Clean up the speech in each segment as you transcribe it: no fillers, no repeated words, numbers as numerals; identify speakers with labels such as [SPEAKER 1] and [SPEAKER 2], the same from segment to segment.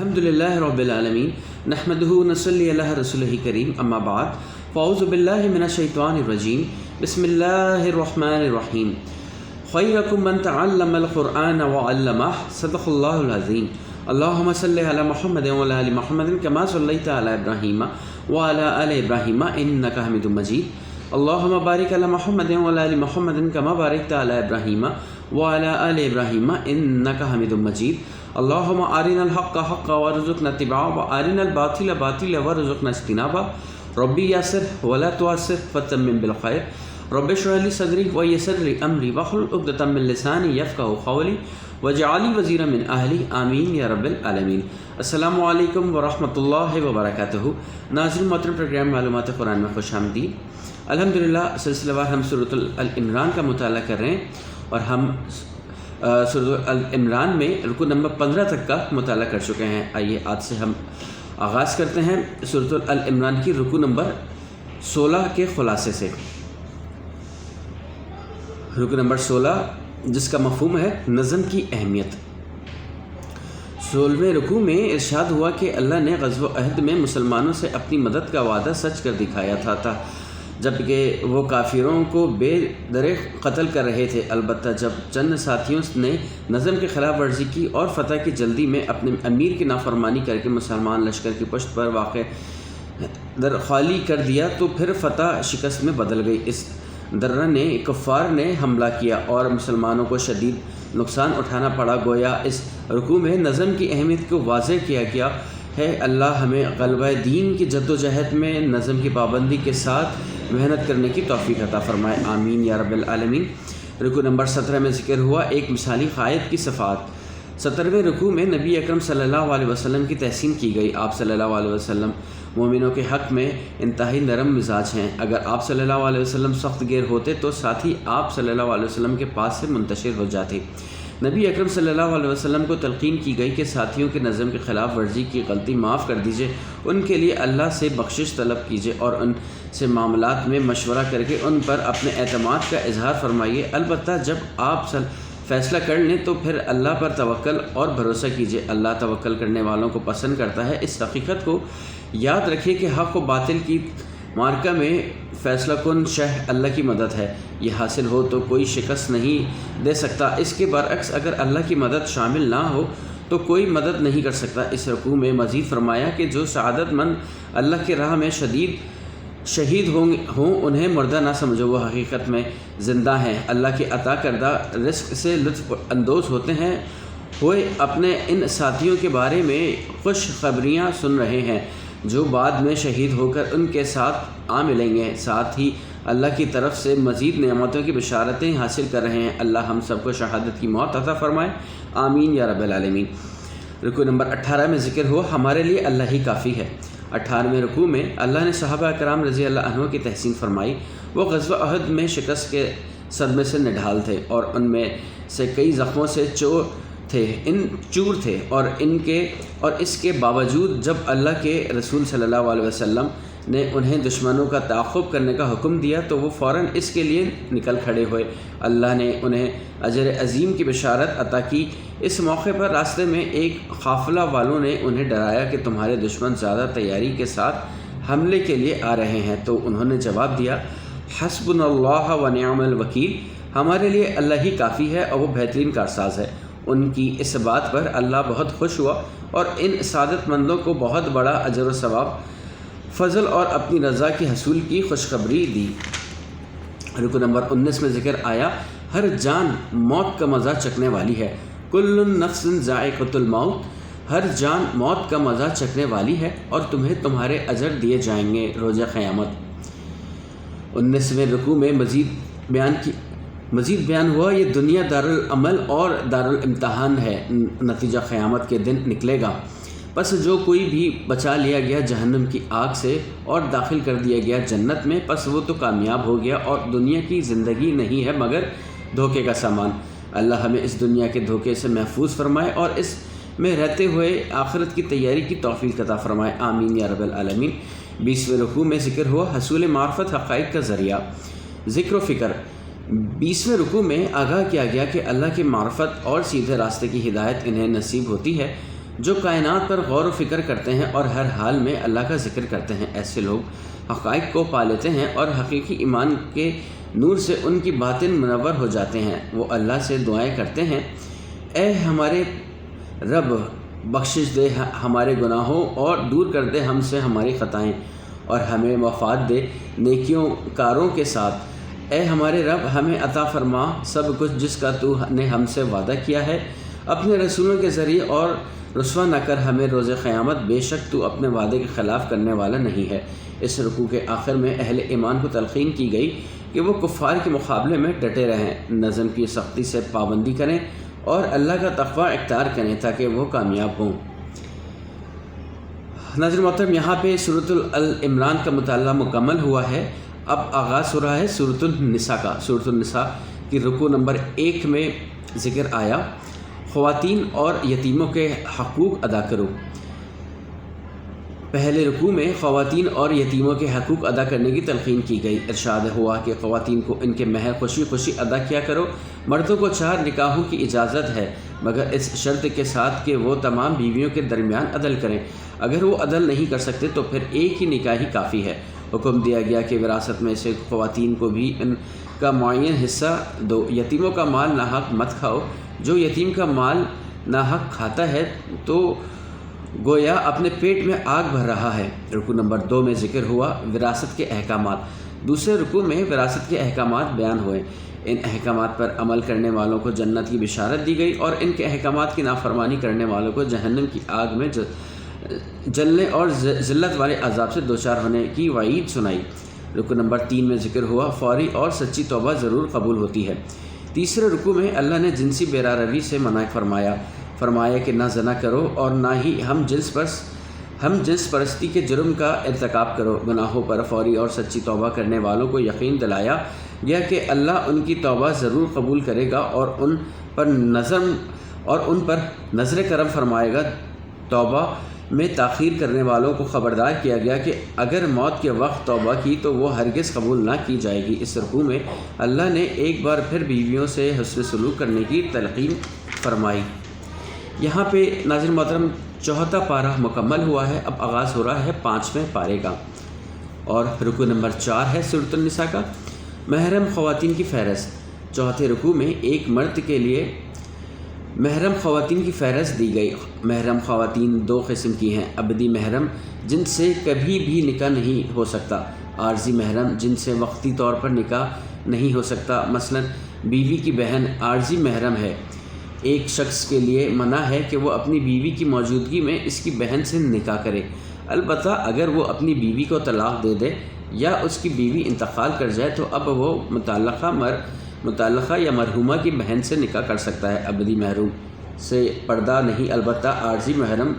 [SPEAKER 1] الحمدللہ رب العالمین نحمدہ ونصلی علی رسولہ کریم اما بعد فاعوذ باللہ من الشیطان الرجیم بسم اللہ الرحمن الرحیم خیرکم من تعلم القرآن وعلمہ صدق اللہ العظیم اللہم صلی علی محمد وعلی آل محمد کما صلیت علی ابراہیم وعلی آل ابراہیم انک حمید مجید اللہم بارک علی محمد وعلی آل محمد کما بارکت علی ابراہیم وعلی آل ابراہیم انک حمید مجید اللہم ارنا الحق حقا وارزقنا اتباعہ وارنا الباطل باطلا وارزقنا اجتنابہ ربی یسر ولا تعسر فتمم بالخیر رب اشرح لی صدری ویسر لی امری واحلل عقدۃ من لسانی یفقہوا قولی واجعل لی وزیرا من اہلی آمین یا رب العالمین۔ السلام علیکم ورحمۃ اللہ وبرکاتہ۔ ناظرین محترم، پروگرام معلومات قرآن میں خوش آمدید۔ الحمدللہ سلسلہ وار ہم سورۃ العمران کا مطالعہ کر رہے ہیں اور ہم سورۃ العمران میں رکوع نمبر 15 تک کا مطالعہ کر چکے ہیں۔ آئیے آج سے ہم آغاز کرتے ہیں سورۃ العمران کی رکوع نمبر 16 کے خلاصے سے۔ رکوع نمبر 16 جس کا مفہوم ہے نظم کی اہمیت۔ 16ویں رکوع میں ارشاد ہوا کہ اللہ نے غزوہ احد میں مسلمانوں سے اپنی مدد کا وعدہ سچ کر دکھایا تھا جبکہ وہ کافروں کو بے درے قتل کر رہے تھے، البتہ جب چند ساتھیوں نے نظم کی خلاف ورزی کی اور فتح کی جلدی میں اپنے امیر کی نافرمانی کر کے مسلمان لشکر کی پشت پر واقع در خالی کر دیا تو پھر فتح شکست میں بدل گئی۔ اس درہ نے کفار نے حملہ کیا اور مسلمانوں کو شدید نقصان اٹھانا پڑا۔ گویا اس رکوع میں نظم کی اہمیت کو واضح کیا گیا ہے۔ اللہ ہمیں غلبہ دین کی جد و جہد میں نظم کی پابندی کے ساتھ محنت کرنے کی توفیق عطا فرمائے، آمین یا رب العالمین۔ رکوع نمبر 17 میں ذکر ہوا ایک مثالی قائد کی صفات۔ 17ویں رکوع میں نبی اکرم صلی اللہ علیہ وسلم کی تحسین کی گئی۔ آپ صلی اللہ علیہ وسلم مومنوں کے حق میں انتہائی نرم مزاج ہیں۔ اگر آپ صلی اللہ علیہ وسلم سخت گیر ہوتے تو ساتھی آپ صلی اللہ علیہ وسلم کے پاس سے منتشر ہو جاتے۔ نبی اکرم صلی اللہ علیہ وسلم کو تلقین کی گئی کہ ساتھیوں کے نظم کی خلاف ورزی کی غلطی معاف کر دیجیے، ان کے لیے اللہ سے بخشش طلب کیجیے اور ان سے معاملات میں مشورہ کر کے ان پر اپنے اعتماد کا اظہار فرمائیے۔ البتہ جب آپ فیصلہ کر لیں تو پھر اللہ پر توکل اور بھروسہ کیجیے، اللہ توکل کرنے والوں کو پسند کرتا ہے۔ اس حقیقت کو یاد رکھیے کہ حق و باطل کی معرکہ میں فیصلہ کن شہ اللہ کی مدد ہے، یہ حاصل ہو تو کوئی شکست نہیں دے سکتا۔ اس کے برعکس اگر اللہ کی مدد شامل نہ ہو تو کوئی مدد نہیں کر سکتا۔ اس رکوع میں مزید فرمایا کہ جو سعادت مند اللہ کی راہ میں شہید ہوں انہیں مردہ نہ سمجھو، وہ حقیقت میں زندہ ہیں، اللہ کی عطا کردہ رزق سے لطف اندوز ہوتے ہیں ہوئے اپنے ان ساتھیوں کے بارے میں خوش خبریاں سن رہے ہیں جو بعد میں شہید ہو کر ان کے ساتھ آ ملیں گے، ساتھ ہی اللہ کی طرف سے مزید نعمتوں کی بشارتیں حاصل کر رہے ہیں۔ اللہ ہم سب کو شہادت کی موت عطا فرمائے، آمین یا رب العالمین۔ رکوع نمبر 18 میں ذکر ہوا ہمارے لیے اللہ ہی کافی ہے۔ 18ویں رکوع میں اللہ نے صحابہ کرام رضی اللہ عنہ کی تحسین فرمائی۔ وہ غزوہ احد میں شکست کے صدمے سے نڈھال تھے اور ان میں سے کئی زخموں سے چور تھے اور اس کے باوجود جب اللہ کے رسول صلی اللہ علیہ وسلم نے انہیں دشمنوں کا تعاقب کرنے کا حکم دیا تو وہ فوراً اس کے لیے نکل کھڑے ہوئے۔ اللہ نے انہیں اجر عظیم کی بشارت عطا کی۔ اس موقع پر راستے میں ایک قافلہ والوں نے انہیں ڈرایا کہ تمہارے دشمن زیادہ تیاری کے ساتھ حملے کے لیے آ رہے ہیں، تو انہوں نے جواب دیا حسبنا اللہ و نعم الوکیل، ہمارے لیے اللہ ہی کافی ہے اور وہ بہترین کارساز ہے۔ ان کی اس بات پر اللہ بہت خوش ہوا اور ان سعادت مندوں کو بہت بڑا اجر و ثواب، فضل اور اپنی رضا کی حصول کی خوشخبری دی۔ رکوع نمبر 19 میں ذکر آیا ہر جان موت کا مزہ چکھنے والی ہے، کل نفس ذائقۃ الموت، ہر جان موت کا مزہ چکھنے والی ہے اور تمہیں تمہارے اجر دیے جائیں گے روز قیامت۔ 19ویں رکوع میں مزید بیان ہوا یہ دنیا دارالعمل اور دارالامتحان ہے، نتیجہ قیامت کے دن نکلے گا۔ پس جو کوئی بھی بچا لیا گیا جہنم کی آگ سے اور داخل کر دیا گیا جنت میں، پس وہ تو کامیاب ہو گیا اور دنیا کی زندگی نہیں ہے مگر دھوکے کا سامان۔ اللہ ہمیں اس دنیا کے دھوکے سے محفوظ فرمائے اور اس میں رہتے ہوئے آخرت کی تیاری کی توفیق عطا فرمائے، آمین یا رب العالمین۔ 20ویں رکوع میں ذکر ہوا حصول معرفت حقائق کا ذریعہ، ذکر و فکر۔ 20ویں رکوع میں آگاہ کیا گیا کہ اللہ کی معرفت اور سیدھے راستے کی ہدایت انہیں نصیب ہوتی ہے جو کائنات پر غور و فکر کرتے ہیں اور ہر حال میں اللہ کا ذکر کرتے ہیں، ایسے لوگ حقائق کو پا لیتے ہیں اور حقیقی ایمان کے نور سے ان کی باطن منور ہو جاتے ہیں۔ وہ اللہ سے دعائیں کرتے ہیں، اے ہمارے رب بخشش دے ہمارے گناہوں اور دور کر دے ہم سے ہماری خطائیں اور ہمیں مفاد دے نیکیوں کاروں کے ساتھ۔ اے ہمارے رب ہمیں عطا فرما سب کچھ جس کا تو نے ہم سے وعدہ کیا ہے اپنے رسولوں کے ذریعے، اور رسوا نہ کر ہمیں روز قیامت، بے شک تو اپنے وعدے کے خلاف کرنے والا نہیں ہے۔ اس رکوع کے آخر میں اہل ایمان کو تلقین کی گئی کہ وہ کفار کے مقابلے میں ڈٹے رہیں، نظم کی سختی سے پابندی کریں اور اللہ کا تقوی اختیار کریں تاکہ وہ کامیاب ہوں۔ ناظرین محترم، یہاں پہ سورۃ العمران کا مطالعہ مکمل ہوا ہے۔ اب آغاز ہو رہا ہے سورۃ النساء کا۔ سورۃ النساء کی رکوع نمبر 1 میں ذکر آیا، خواتین اور یتیموں کے حقوق ادا کرو۔ پہلے رکوع میں خواتین اور یتیموں کے حقوق ادا کرنے کی تلقین کی گئی۔ ارشاد ہوا کہ خواتین کو ان کے مہر خوشی خوشی ادا کیا کرو۔ مردوں کو 4 نکاحوں کی اجازت ہے مگر اس شرط کے ساتھ کہ وہ تمام بیویوں کے درمیان عدل کریں۔ اگر وہ عدل نہیں کر سکتے تو پھر ایک ہی نکاح ہی کافی ہے۔ حکم دیا گیا کہ وراثت میں سے خواتین کو بھی ان کا معین حصہ دو۔ یتیموں کا مال ناحق مت کھاؤ۔ جو یتیم کا مال ناحق کھاتا ہے تو گویا اپنے پیٹ میں آگ بھر رہا ہے۔ رکوع نمبر 2 میں ذکر ہوا وراثت کے احکامات۔ دوسرے رکوع میں وراثت کے احکامات بیان ہوئے۔ ان احکامات پر عمل کرنے والوں کو جنت کی بشارت دی گئی اور ان کے احکامات کی نافرمانی کرنے والوں کو جہنم کی آگ میں جلنے اور ذلت والے عذاب سے دوچار ہونے کی وعید سنائی۔ رکوع نمبر 3 میں ذکر ہوا فوری اور سچی توبہ ضرور قبول ہوتی ہے۔ تیسرے رکوع میں اللہ نے جنسی بے روی سے منع فرمایا کہ نہ زنا کرو اور نہ ہی ہم جنس پرستی کے جرم کا ارتکاب کرو۔ گناہوں پر فوری اور سچی توبہ کرنے والوں کو یقین دلایا گیا کہ اللہ ان کی توبہ ضرور قبول کرے گا اور ان پر نظر کرم فرمائے گا۔ توبہ میں تاخیر کرنے والوں کو خبردار کیا گیا کہ اگر موت کے وقت توبہ کی تو وہ ہرگز قبول نہ کی جائے گی۔ اس رکوع میں اللہ نے ایک بار پھر بیویوں سے حسن سلوک کرنے کی تلقین فرمائی۔ یہاں پہ ناظرین محترم 4واں پارہ مکمل ہوا ہے۔ اب آغاز ہو رہا ہے 5ویں پارے کا، اور رکوع نمبر 4 ہے سورۃ النساء کا۔ محرم خواتین کی فہرست۔ چوتھے رکوع میں ایک مرد کے لیے محرم خواتین کی فہرست دی گئی۔ محرم خواتین 2 قسم کی ہیں: ابدی محرم جن سے کبھی بھی نکاح نہیں ہو سکتا، عارضی محرم جن سے وقتی طور پر نکاح نہیں ہو سکتا۔ مثلا بیوی کی بہن عارضی محرم ہے۔ ایک شخص کے لیے منع ہے کہ وہ اپنی بیوی کی موجودگی میں اس کی بہن سے نکاح کرے، البتہ اگر وہ اپنی بیوی کو طلاق دے دے یا اس کی بیوی انتقال کر جائے تو اب وہ متعلقہ یا مرحومہ کی بہن سے نکاح کر سکتا ہے۔ ابدی محرم سے پردہ نہیں، البتہ عارضی محرم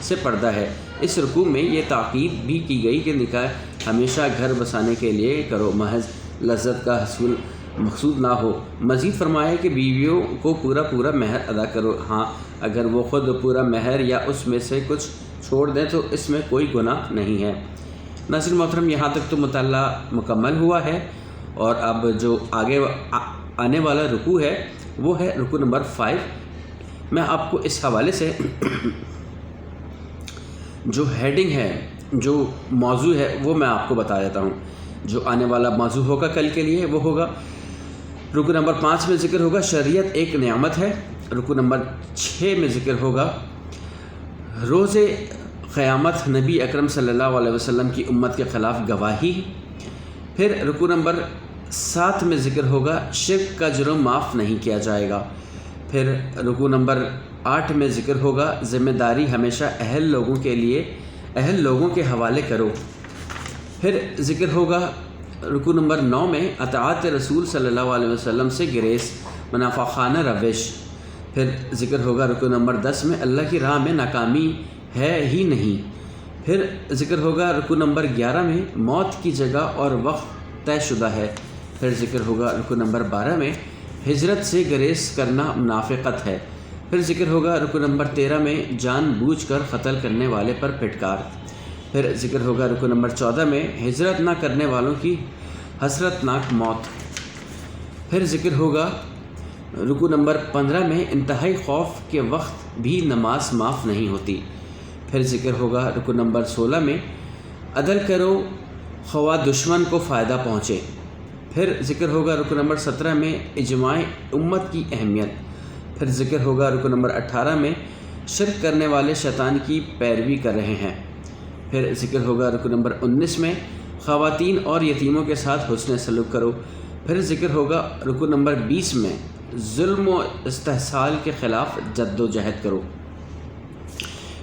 [SPEAKER 1] سے پردہ ہے۔ اس رکوع میں یہ تاکید بھی کی گئی کہ نکاح ہمیشہ گھر بسانے کے لیے کرو، محض لذت کا حصول مقصود نہ ہو۔ مزید فرمایا کہ بیویوں کو پورا مہر ادا کرو، ہاں اگر وہ خود پورا مہر یا اس میں سے کچھ چھوڑ دیں تو اس میں کوئی گناہ نہیں ہے۔ ناظرین محترم، یہاں تک تو مطالعہ مکمل ہوا ہے، اور اب جو آگے آنے والا رکوع ہے وہ ہے رکوع نمبر 5۔ میں آپ کو اس حوالے سے جو ہیڈنگ ہے، جو موضوع ہے، وہ میں آپ کو بتا دیتا ہوں۔ جو آنے والا موضوع ہوگا کل کے لیے وہ ہوگا رکوع نمبر 5 میں ذکر ہوگا شریعت ایک نعمت ہے۔ رکوع نمبر 6 میں ذکر ہوگا روز قیامت نبی اکرم صلی اللہ علیہ وسلم کی امت کے خلاف گواہی۔ پھر رکوع نمبر 7 میں ذکر ہوگا شرک کا جرم معاف نہیں کیا جائے گا۔ پھر رکوع نمبر 8 میں ذکر ہوگا ذمہ داری ہمیشہ اہل لوگوں کے حوالے کرو۔ پھر ذکر ہوگا رکوع نمبر 9 میں اطاعت رسول صلی اللہ علیہ وسلم سے گریز، منافع خانہ روش۔ پھر ذکر ہوگا رکوع نمبر 10 میں اللہ کی راہ میں ناکامی ہے ہی نہیں۔ پھر ذکر ہوگا رکوع نمبر 11 میں موت کی جگہ اور وقت طے شدہ ہے۔ پھر ذکر ہوگا رکوع نمبر 12 میں ہجرت سے گریز کرنا منافقت ہے۔ پھر ذکر ہوگا رکوع نمبر 13 میں جان بوجھ کر قتل کرنے والے پر پھٹکار۔ پھر ذکر ہوگا رکوع نمبر 14 میں ہجرت نہ کرنے والوں کی حسرت ناک موت۔ پھر ذکر ہوگا رکوع نمبر 15 میں انتہائی خوف کے وقت بھی نماز معاف نہیں ہوتی۔ پھر ذکر ہوگا رکوع نمبر 16 میں عدل کرو خواہ دشمن کو فائدہ پہنچے۔ پھر ذکر ہوگا رکوع نمبر 17 میں اجماع امت کی اہمیت۔ پھر ذکر ہوگا رکوع نمبر 18 میں شرک کرنے والے شیطان کی پیروی کر رہے ہیں۔ پھر ذکر ہوگا رکوع نمبر 19 میں خواتین اور یتیموں کے ساتھ حسن سلوک کرو۔ پھر ذکر ہوگا رکوع نمبر 20 میں ظلم و استحصال کے خلاف جد و جہد کرو۔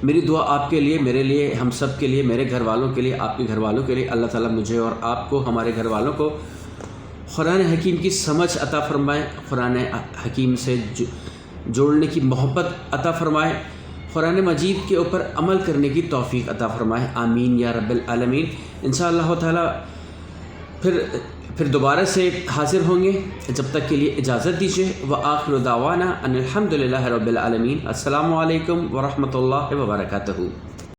[SPEAKER 1] میری دعا آپ کے لیے، میرے لیے، ہم سب کے لیے، میرے گھر والوں کے لیے، آپ کے گھر والوں کے لیے، اللہ تعالیٰ مجھے اور آپ کو، ہمارے گھر والوں کو قرآن حکیم کی سمجھ عطا فرمائے، قرآن حکیم سے جوڑنے کی محبت عطا فرمائے، قرآن مجید کے اوپر عمل کرنے کی توفیق عطا فرمائے، آمین یا رب العالمین۔ انشاءاللہ تعالیٰ پھر دوبارہ سے حاضر ہوں گے، جب تک کے لیے اجازت دیجیے۔ وآخر دعوانا ان الحمد للہ رب العالمین۔ السلام علیکم ورحمۃ اللہ وبرکاتہ۔